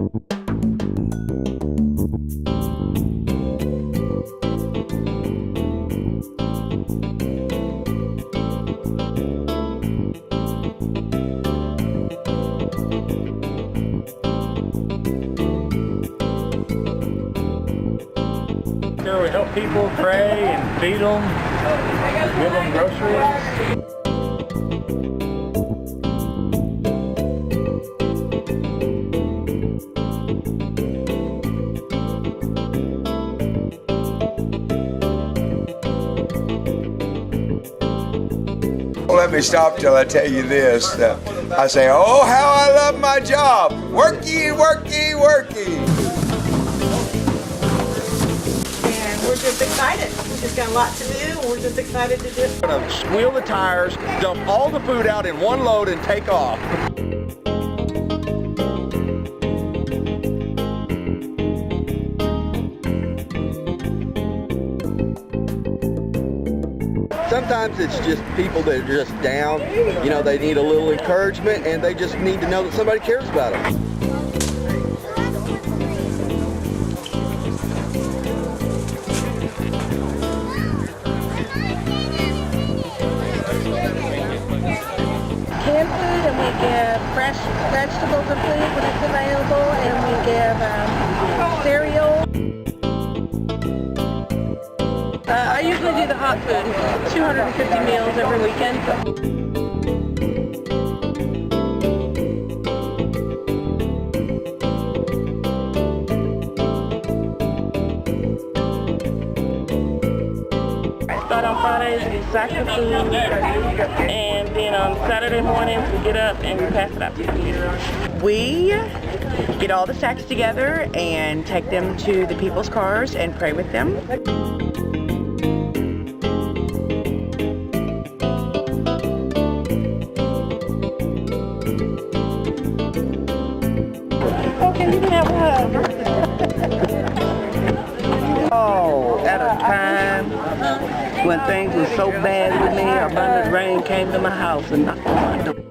We help people pray and feed them, give them groceries. Let me stop till I tell you this. I say, oh, how I love my job. Worky, worky, worky. We're just excited. We just got a lot to do, and we're just excited to do it. We're gonna squeal the tires, dump all the food out in one load, and take off. Sometimes it's just people that are just down. You know, they need a little encouragement, and they just need to know that somebody cares about them. Canned food, and we give fresh vegetables and food when it's available, and we give cereal. I usually do the hot food, 250 meals every weekend. Start on Fridays, we sack the food, and then on Saturday mornings we get up and we pass it out to the community. We get all the sacks together and take them to the people's cars and pray with them. Okay, you can have one. Oh, at a time when things were so bad with me, abundant rain came to my house and knocked on my door.